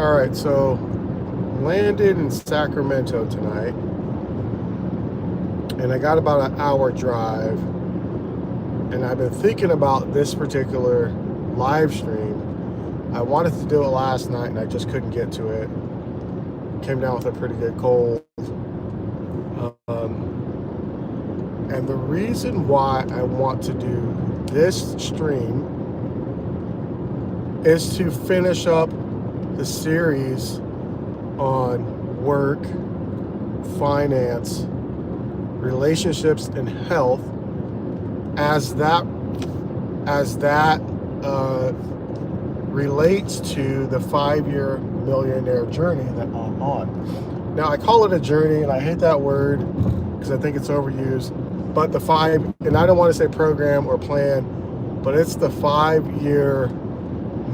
All right, so landed in Sacramento tonight, and I got about an hour drive, and I've been thinking about this particular live stream. I wanted to do it last night, and I just couldn't get to it. Came down with a pretty good cold. And the reason why I want to do this stream is to finish up the series on work, finance, relationships, and health as that relates to the 5-year millionaire journey that I'm on. Now, I call it a journey, and I hate that word because I think it's overused. But the 5, and I don't want to say program or plan, but it's the 5-year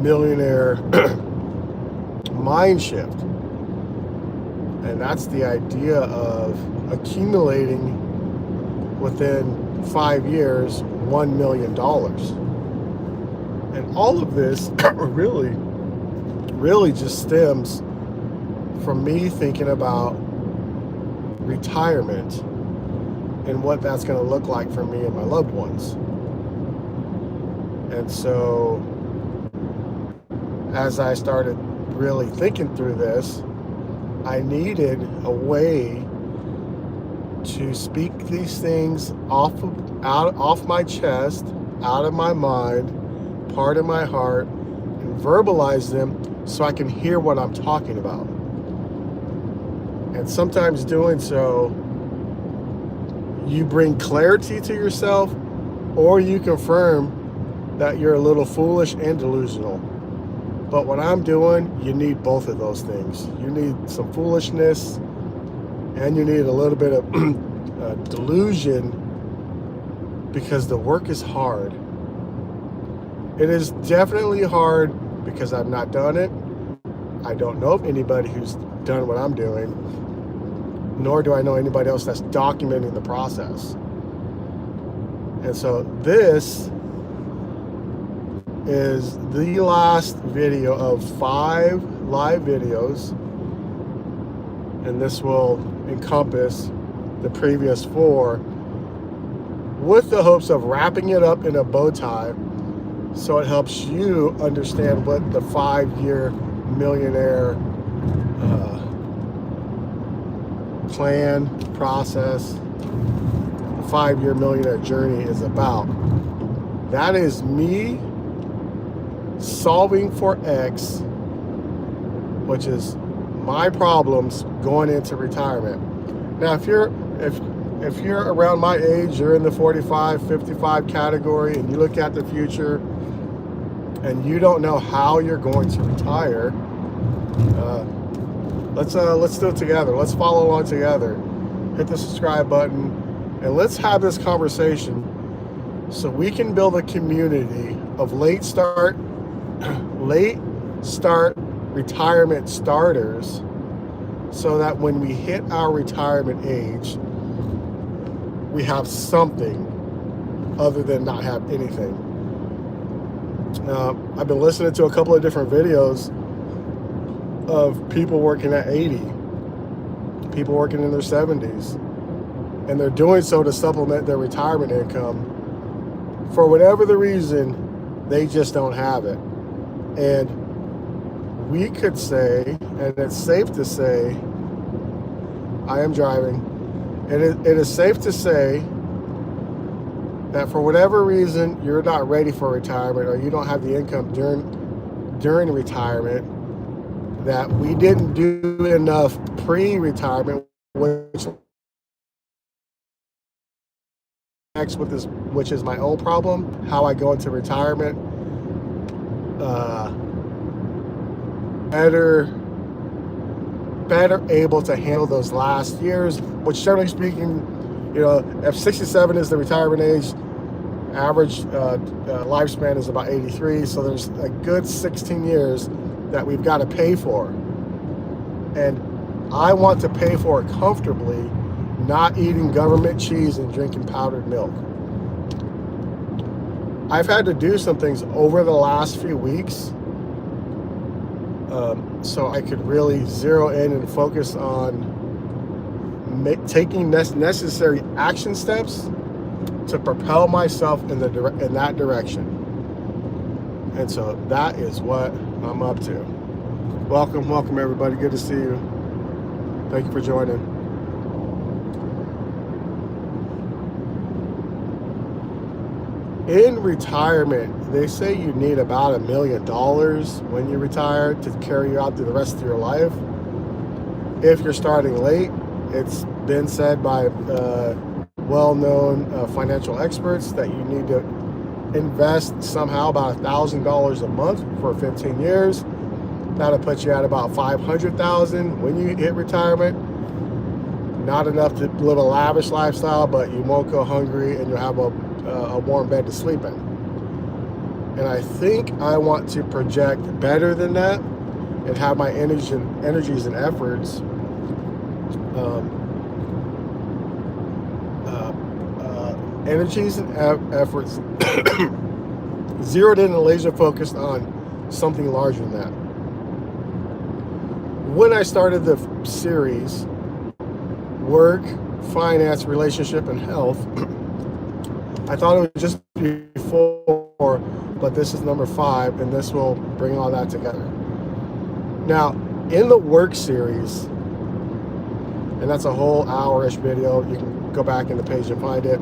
millionaire mind shift. And that's the idea of accumulating within 5 years $1 million. And all of this really just stems from me thinking about retirement and what that's going to look like for me and my loved ones. And so as I started really thinking through this, I needed a way to speak these things off my chest, out of my mind, part of my heart, and verbalize them so I can hear what I'm talking about. And sometimes doing so, you bring clarity to yourself, or you confirm that you're a little foolish and delusional. But what I'm doing, you need both of those things. You need some foolishness, and you need a little bit of delusion, because the work is hard. It is definitely hard because I've not done it. I don't know of anybody who's done what I'm doing, nor do I know anybody else that's documenting the process. And so this is the last video of 5 live videos, and this will encompass the previous 4, with the hopes of wrapping it up in a bow tie so it helps you understand what the 5-year millionaire plan, process, the 5-year millionaire journey is about. That is me solving for X, which is my problems going into retirement. Now, if you're around my age, you're in the 45, 55 category, and you look at the future and you don't know how you're going to retire, let's do it together. Let's follow along together. Hit the subscribe button, and let's have this conversation so we can build a community of late start retirement starters, so that when we hit our retirement age, we have something other than not have anything. I've been listening to a couple of different videos of people working at 80, people working in their 70s, and they're doing so to supplement their retirement income. For whatever the reason, they just don't have it. And we could say, and it's safe to say, I am driving, it is safe to say that for whatever reason you're not ready for retirement, or you don't have the income during retirement, that we didn't do enough pre-retirement, which is my own problem, how I go into retirement better able to handle those last years, which generally speaking, if 67 is the retirement age, average lifespan is about 83, so there's a good 16 years that we've got to pay for. And I want to pay for it comfortably, not eating government cheese and drinking powdered milk. I've had to do some things over the last few weeks so I could really zero in and focus on taking necessary action steps to propel myself in that direction. And so that is what I'm up to. Welcome everybody. Good to see you. Thank you for joining. In retirement, they say you need about $1 million when you retire to carry you out through the rest of your life. If you're starting late, it's been said by well-known financial experts that you need to invest somehow about $1,000 a month for 15 years. That'll put you at about $500,000 when you hit retirement. Not enough to live a lavish lifestyle, but you won't go hungry and you'll have a warm bed to sleep in. And I think I want to project better than that and have my energies and efforts zeroed in and laser focused on something larger than that. When I started the series, Work, Finance, Relationship, and Health, I thought it would just be 4, but this is number 5, and this will bring all that together. Now, in the Work series, and that's a whole hour-ish video, you can go back in the page and find it.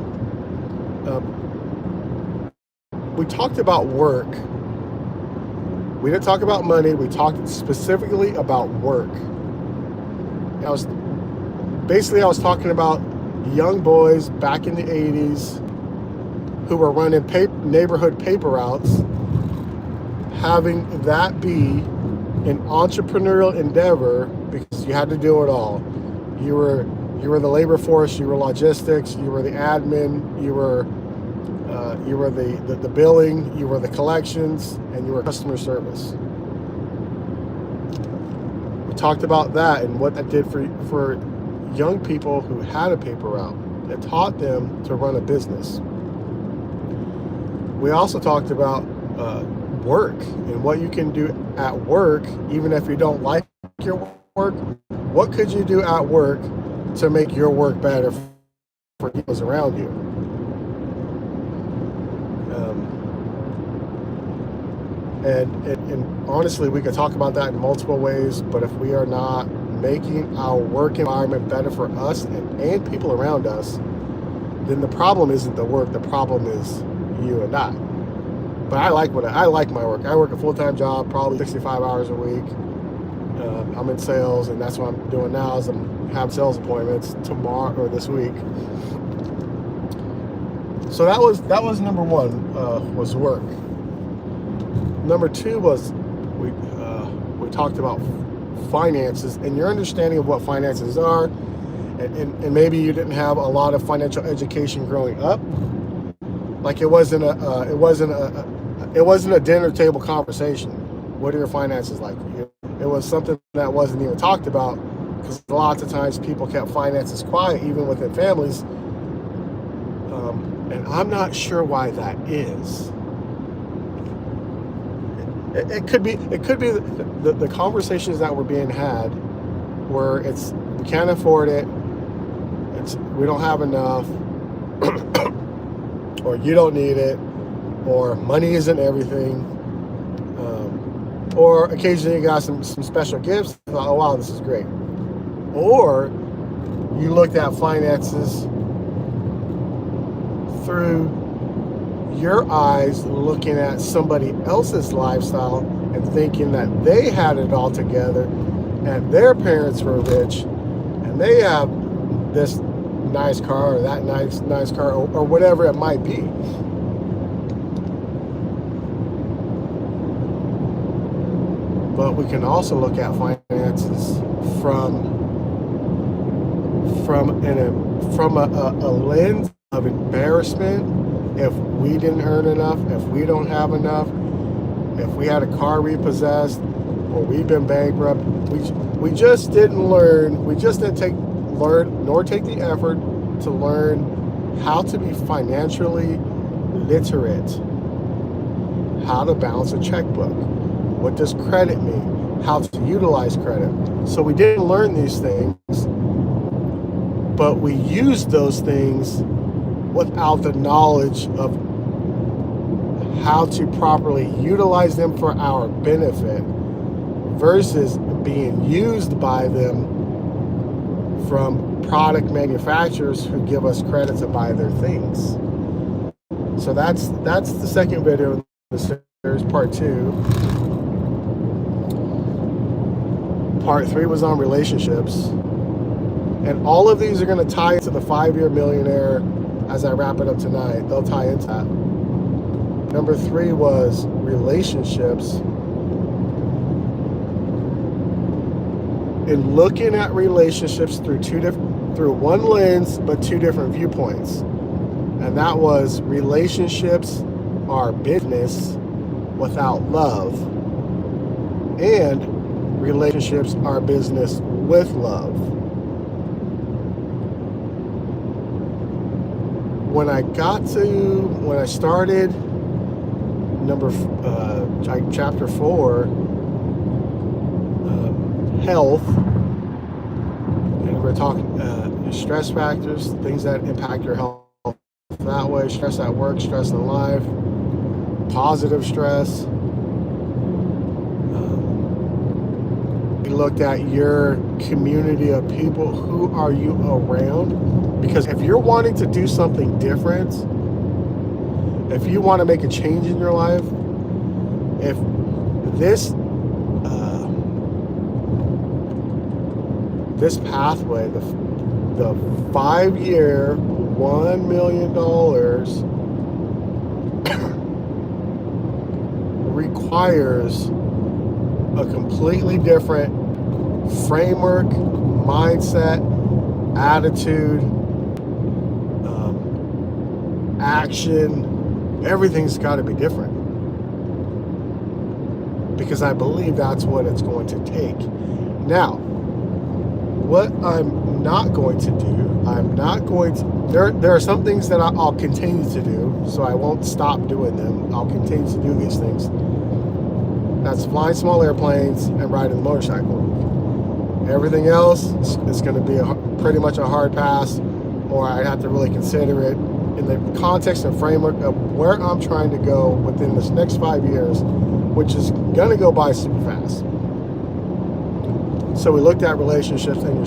We talked about work. We didn't talk about money. We talked specifically about work. I was talking about young boys back in the 80s who were running neighborhood paper routes, having that be an entrepreneurial endeavor because you had to do it all. You were the labor force, you were logistics, you were the admin, you were the billing, you were the collections, and you were customer service. We talked about that and what that did for young people who had a paper route. It taught them to run a business. We also talked about work and what you can do at work, even if you don't like your work. What could you do at work to make your work better for those around you? And honestly, we could talk about that in multiple ways, but if we are not making our work environment better for us and people around us, then the problem isn't the work, the problem is you and I. But I like my work. I work a full-time job, probably 65 hours a week. I'm in sales, and that's what I'm doing now is I'm having sales appointments tomorrow or this week. So that was number 1, was work. Number 2 was we talked about finances and your understanding of what finances are, and maybe you didn't have a lot of financial education growing up. Like it wasn't a dinner table conversation. What are your finances like? It was something that wasn't even talked about because lots of times people kept finances quiet, even within families. And I'm not sure why that is. It could be the conversations that were being had where it's we can't afford it, we don't have enough, or you don't need it, or money isn't everything, or occasionally you got some special gifts. Thought, oh wow, this is great. Or you looked at finances through your eyes, looking at somebody else's lifestyle and thinking that they had it all together and their parents were rich and they have this nice car or that nice car or whatever it might be. But we can also look at finances from a lens of embarrassment. If we didn't earn enough, if we don't have enough, if we had a car repossessed, or we've been bankrupt, we just didn't learn. We just didn't take the effort to learn how to be financially literate, how to balance a checkbook. What does credit mean? how to utilize credit. So we didn't learn these things, but we used those things without the knowledge of how to properly utilize them for our benefit versus being used by them from product manufacturers who give us credit to buy their things. So that's the second video in the series, part 2. Part 3 was on relationships. And all of these are going to tie into the 5-year millionaire as I wrap it up tonight. They'll tie into that. Number 3 was relationships. And looking at relationships through one lens, but 2 different viewpoints. And that was relationships are business without love. And relationships are business with love. When I started chapter 4, health, and we're talking stress factors, things that impact your health that way, stress at work, stress in life, positive stress. We looked at your community of people. Who are you around? Because if you're wanting to do something different, if you want to make a change in your life, if this pathway, the 5-year, $1 million requires a completely different framework, mindset, attitude, action. Everything's got to be different, because I believe that's what it's going to take. Now, what I'm not going to do, there are some things that I'll continue to do, so I won't stop doing them. I'll continue to do these things. That's flying small airplanes and riding a motorcycle. Everything else is going to be pretty much a hard pass, or I'd have to really consider it in the context and framework of where I'm trying to go within this next 5 years, which is going to go by super fast. So we looked at relationships and your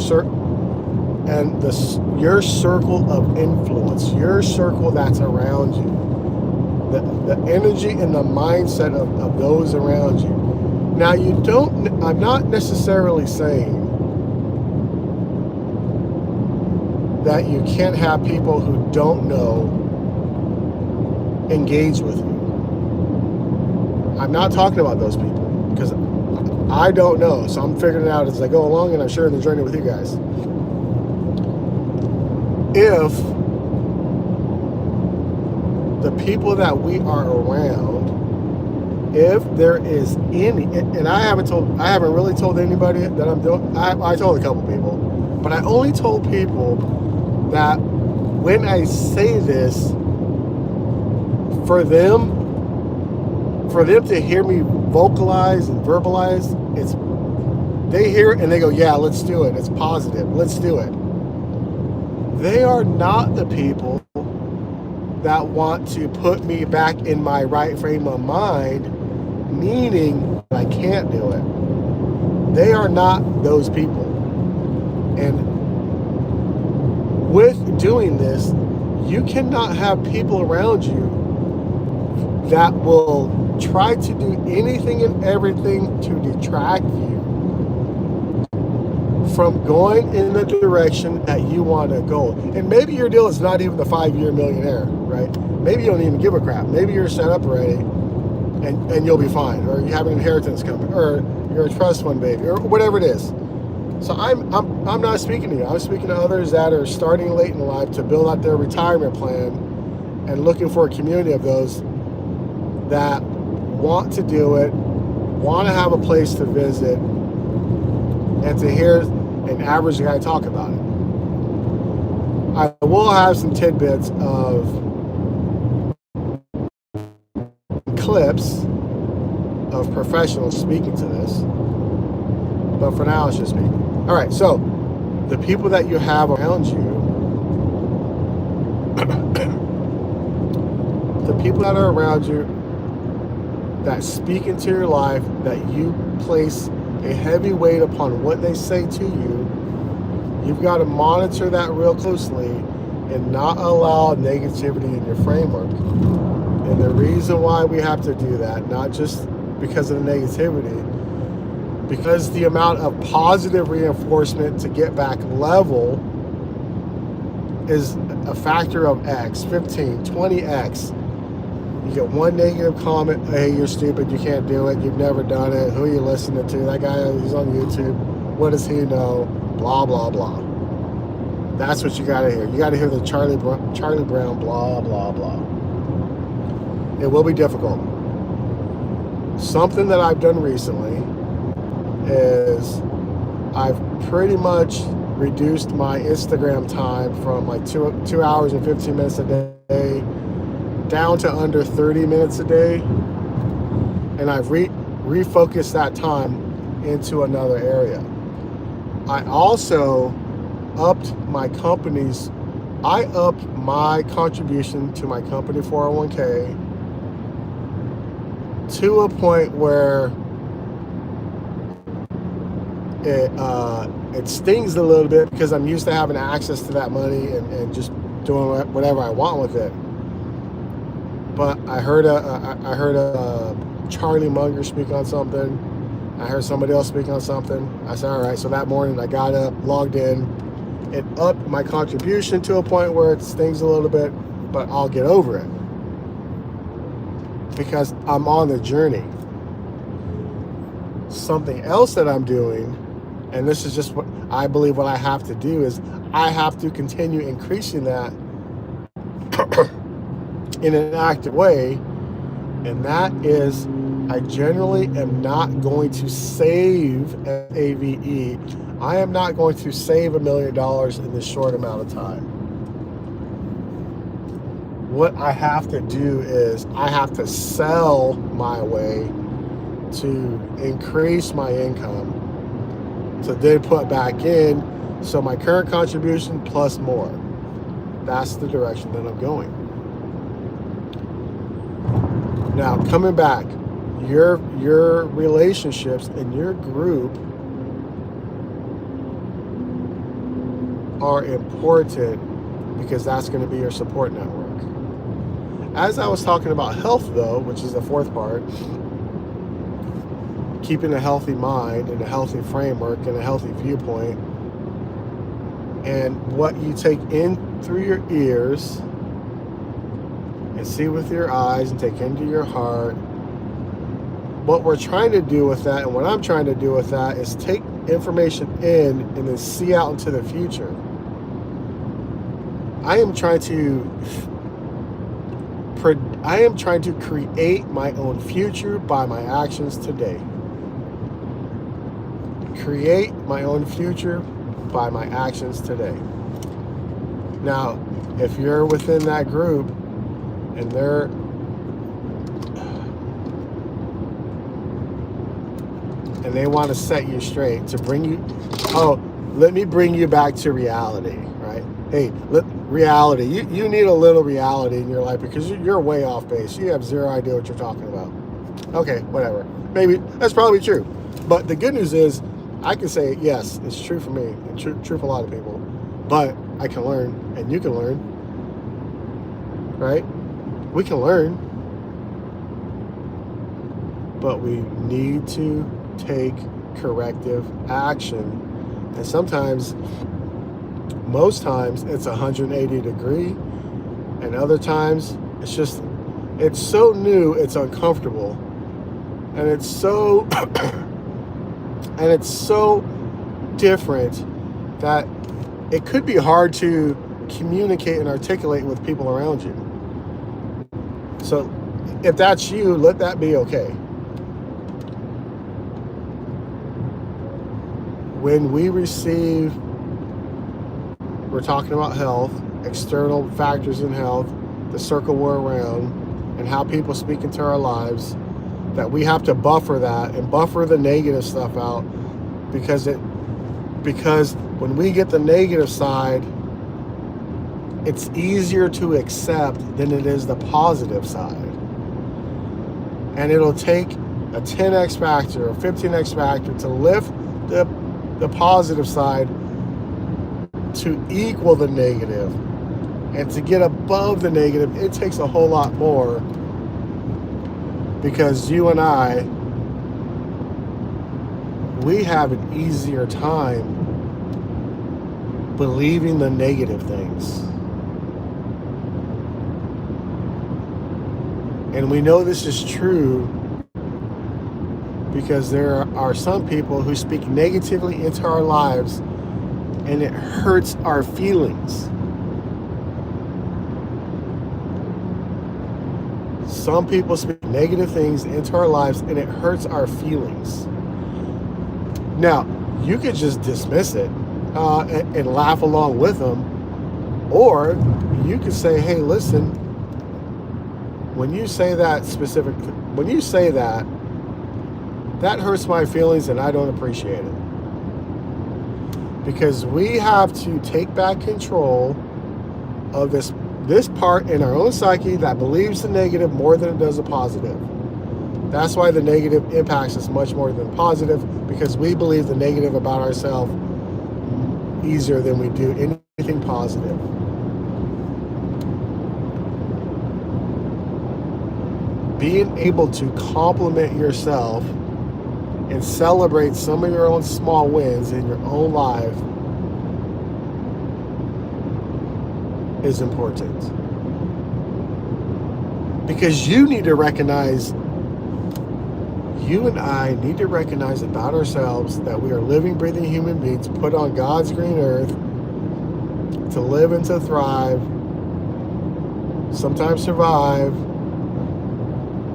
circle of influence, your circle that's around you, the energy and the mindset of those around you. Now, I'm not necessarily saying that you can't have people who don't know engage with you. I'm not talking about those people, because I don't know, so I'm figuring it out as I go along, and I'm sharing the journey with you guys. If the people that we are around, if there is any, and I haven't really told anybody that I'm doing, I told a couple people, but I only told people that when I say this, for them to hear me vocalize and verbalize, they hear it and they go, yeah, let's do it. It's positive. Let's do it. They are not the people that want to put me back in my right frame of mind, meaning I can't do it. They are not those people. And with doing this, you cannot have people around you that will try to do anything and everything to detract you from going in the direction that you want to go. And maybe your deal is not even the 5-year millionaire, right? Maybe you don't even give a crap. Maybe you're set up already and you'll be fine, or you have an inheritance coming, or you're a trust fund baby, or whatever it is. So I'm not speaking to you. I'm speaking to others that are starting late in life to build out their retirement plan and looking for a community of those that want to do it, want to have a place to visit, and to hear an average guy talk about it. I will have some tidbits of clips of professionals speaking to this. But for now, it's just me. All right, so the people that you have around you, the people that are around you that speak into your life, that you place a heavy weight upon what they say to you, you've got to monitor that real closely and not allow negativity in your framework. And the reason why we have to do that, not just because of the negativity, because the amount of positive reinforcement to get back level is a factor of X, 15, 20X. You get one negative comment, hey, you're stupid, you can't do it, you've never done it, who are you listening to? That guy, he's on YouTube, what does he know? Blah, blah, blah. That's what you gotta hear. You gotta hear the Charlie Brown, blah, blah, blah. It will be difficult. Something that I've done recently is I've pretty much reduced my Instagram time from like 2 hours and 15 minutes a day down to under 30 minutes a day. And I've refocused that time into another area. I also upped my contribution to my company 401k to a point where it stings a little bit because I'm used to having access to that money and just doing whatever I want with it. But I heard a Charlie Munger speak on something. I heard somebody else speak on something. I said, all right. So that morning I got up, logged in, it upped my contribution to a point where it stings a little bit, but I'll get over it because I'm on the journey. Something else that I'm doing, and this is just what I believe what I have to do, is I have to continue increasing that in an active way, and that is I generally am not going to save AVE. I am not going to save $1 million in this short amount of time. What I have to do is I have to sell my way to increase my income to then put back in, so my current contribution plus more. That's the direction that I'm going. Now, coming back, your relationships and your group are important because that's going to be your support network. As I was talking about health, though, which is the fourth part, keeping a healthy mind and a healthy framework and a healthy viewpoint, and what you take in through your ears and see with your eyes and take into your heart, what we're trying to do with that, and what I'm trying to do with that, is take information in and then see out into the future. I am trying to create my own future by my actions today. Create my own future by my actions today. Now, if you're within that group and they want to set you straight to bring you, let me bring you back to reality, right? Hey, reality. You need a little reality in your life because you're way off base. You have zero idea what you're talking about. Okay, whatever. Maybe that's probably true. But the good news is I can say, yes, it's true for me and true for a lot of people. But I can learn and you can learn, right? We can learn. But we need to take corrective action. And sometimes, most times, it's 180 degree, and other times it's so new, it's uncomfortable, and it's so different that it could be hard to communicate and articulate with people around you. So if that's you, let that be okay. When we receive, we're talking about health, external factors in health, the circle we're around, and how people speak into our lives, that we have to buffer that and buffer the negative stuff out because when we get the negative side, it's easier to accept than it is the positive side. And it'll take a 10x factor or 15x factor to lift the positive side to equal the negative. And to get above the negative, it takes a whole lot more, because you and I, we have an easier time believing the negative things. And we know this is true because there are some people who speak negatively into our lives, and it hurts our feelings. Some people speak negative things into our lives, and it hurts our feelings. Now, you could just dismiss it and laugh along with them, or you could say, hey, listen, when you say that that hurts my feelings and I don't appreciate it. Because we have to take back control of this part in our own psyche that believes the negative more than it does the positive. That's why the negative impacts us much more than positive, because we believe the negative about ourselves easier than we do anything positive. Being able to compliment yourself and celebrate some of your own small wins in your own life is important. Because you and I need to recognize about ourselves that we are living, breathing human beings put on God's green earth to live and to thrive, sometimes survive,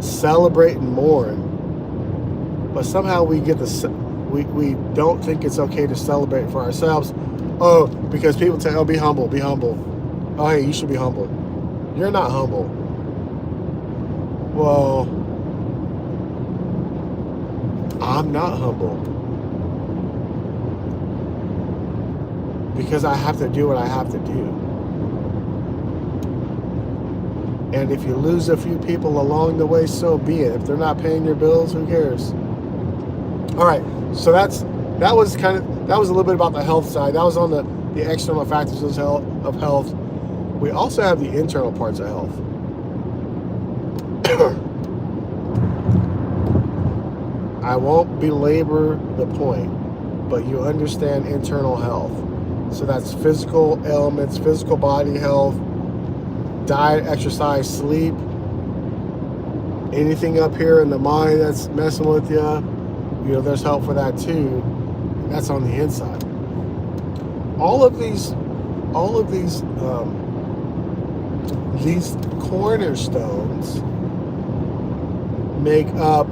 celebrate and mourn. But somehow we don't think it's okay to celebrate for ourselves. Oh, because people say, oh, be humble, be humble. Oh, hey, you should be humble. You're not humble. Well, I'm not humble. Because I have to do what I have to do. And if you lose a few people along the way, so be it. If they're not paying your bills, who cares? All right, so that was a little bit about the health side. That was on the external factors of health. We also have the internal parts of health. I won't belabor the point, but you understand internal health. So that's physical ailments, physical body health, diet, exercise, sleep, anything up here in the mind that's messing with you, there's help for that too. That's on the inside. All of these cornerstones make up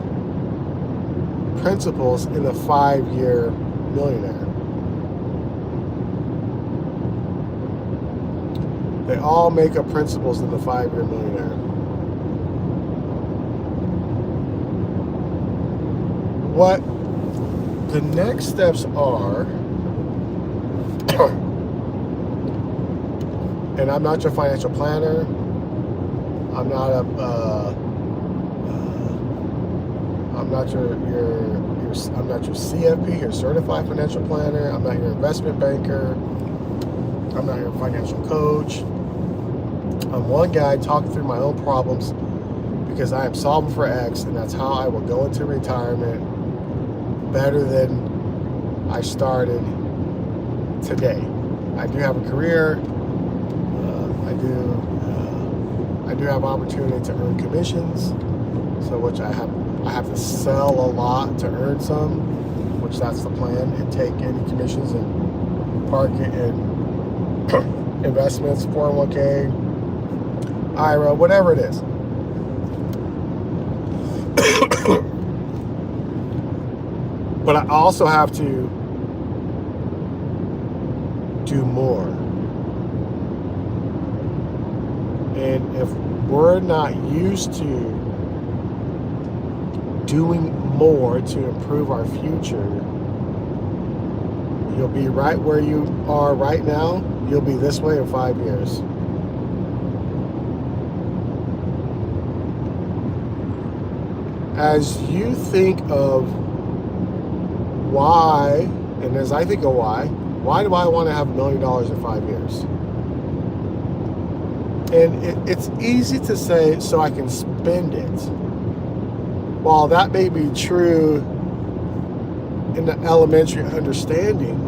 principles in the 5-year millionaire. They all make up principles in the 5-year millionaire. What the next steps are, and I'm not your financial planner. I'm not your CFP, your certified financial planner. I'm not your investment banker. I'm not your financial coach. I'm one guy talking through my own problems because I am solving for X, and that's how I will go into retirement better than I started today. I do have a career. I do have opportunity to earn commissions, so which I have to sell a lot to earn some, which that's the plan, and take any commissions and park it in investments, 401k, IRA, whatever it is. But I also have to do more. And if we're not used to doing more to improve our future, You'll be right where you are right now. You'll be this way in 5 years. As you think of why, and as I think of why do I want to have $1 million in 5 years? And it's easy to say, so I can spend it. While that may be true in the elementary understanding,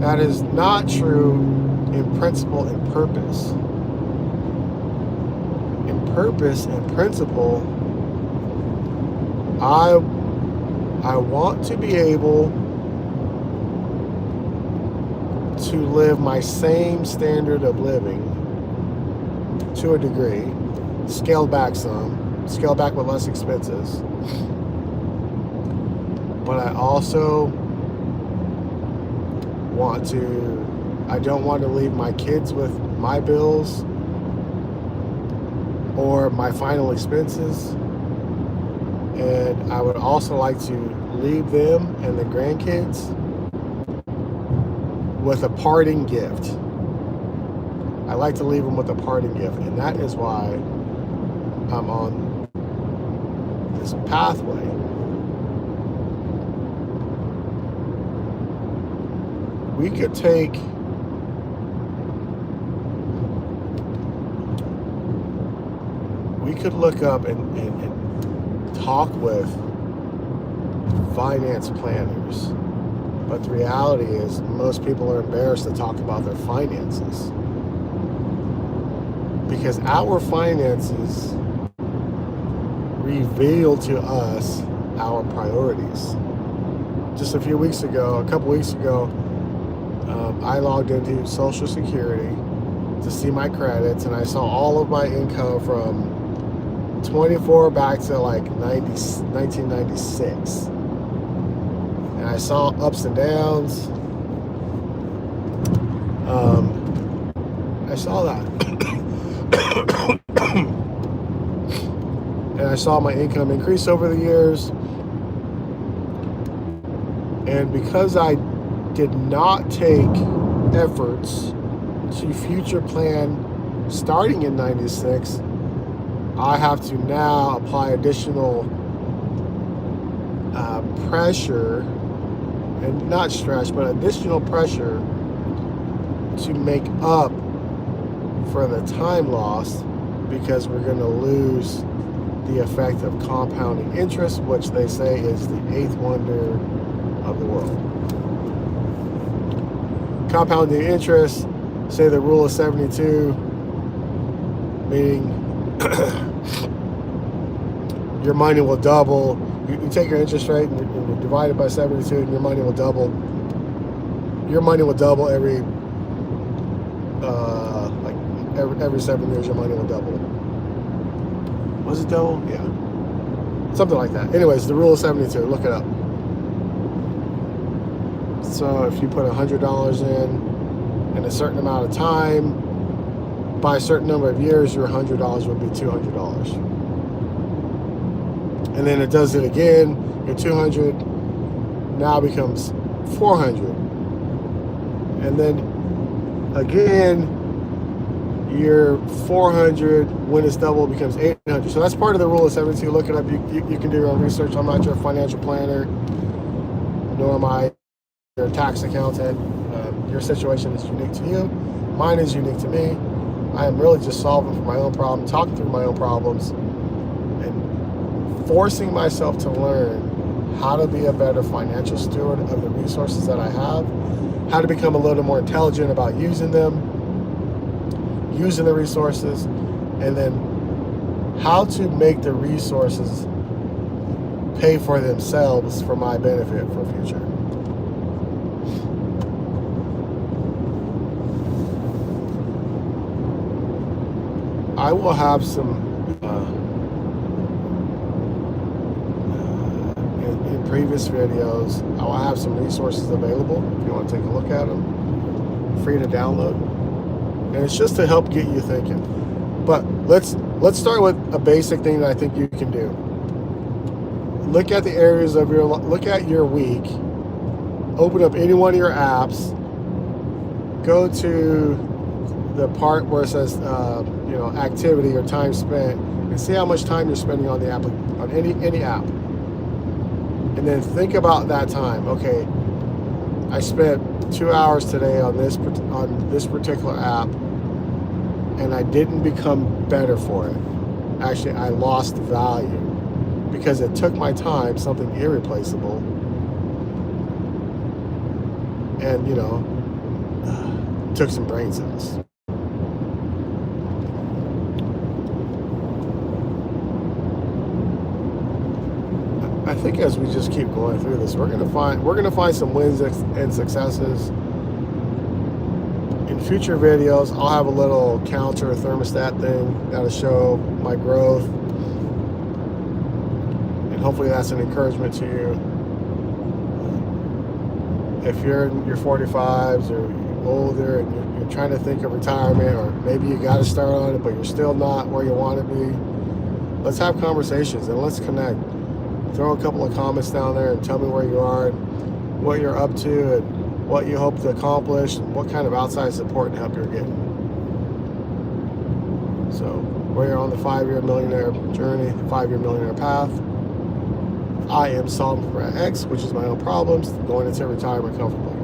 that is not true in principle and purpose. In purpose and principle, I want to be able to live my same standard of living to a degree, scaled back with less expenses. But I also I don't want to leave my kids with my bills or my final expenses. And I would also like to leave them and the grandkids with a parting gift. I like to leave them with a parting gift, and that is why I'm on this pathway. We could look up and talk with finance planners, but the reality is most people are embarrassed to talk about their finances, because our finances reveal to us our priorities. Just a couple weeks ago, I logged into Social Security to see my credits, and I saw all of my income from 24 back to like 1996. And I saw ups and downs. I saw that. And I saw my income increase over the years. And because I did not take efforts to future plan starting in 96, I have to now apply additional pressure, and not stress, but additional pressure to make up for the time lost, because we're going to lose the effect of compounding interest, which they say is the eighth wonder of the world. Compounding interest, say the rule of 72, meaning your money will double. You take your interest rate and you divide it by 72, and your money will double. Your money will double every 7 years. Your money will double. Was it double? Yeah, something like that. Anyways, the rule of 72. Look it up. So if you put $100 in a certain amount of time, by a certain number of years, your $100 would be $200. And then it does it again. Your 200 now becomes 400. And then again, your 400, when it's double, becomes 800. So that's part of the rule of 72. Look it up. You can do your own research. I'm not your financial planner, nor am I your tax accountant. Your situation is unique to you. Mine is unique to me. I am really just solving for my own problem, talking through my own problems, and forcing myself to learn how to be a better financial steward of the resources that I have, how to become a little more intelligent about using them, using the resources, and then how to make the resources pay for themselves for my benefit for future. I will have some in previous videos. I will have some resources available if you want to take a look at them. Free to download, and it's just to help get you thinking. But let's start with a basic thing that I think you can do. Look at the areas of look at your week open up any one of your apps, go to the part where it says activity or time spent, and see how much time you're spending on the app, on any app, and then think about that time. Okay, I spent 2 hours today on this particular app, and I didn't become better for it. Actually, I lost value because it took my time, something irreplaceable, and took some brain cells. I think as we just keep going through this, we're gonna find some wins and successes. In future videos, I'll have a little counter thermostat thing that'll show my growth, and hopefully that's an encouragement to you. If you're in your 45s or older and you're trying to think of retirement, or maybe you got to start on it but you're still not where you want to be, let's have conversations and let's connect. Throw a couple of comments down there and tell me where you are and what you're up to and what you hope to accomplish and what kind of outside support and help you're getting. So we're on the 5-year millionaire journey, the 5-year millionaire path. I am solving for X, which is my own problems, going into retirement comfortably.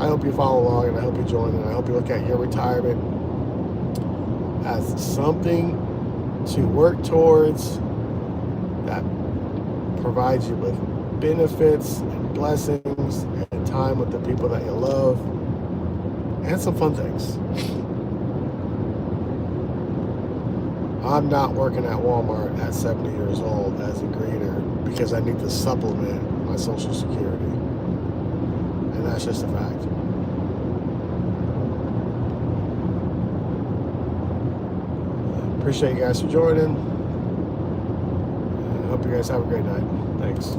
I hope you follow along, and I hope you join, and I hope you look at your retirement as something to work towards that provides you with benefits and blessings and time with the people that you love and some fun things. I'm not working at Walmart at 70 years old as a greeter because I need to supplement my Social Security. And that's just a fact. Appreciate you guys for joining. I hope you guys have a great night. Thanks.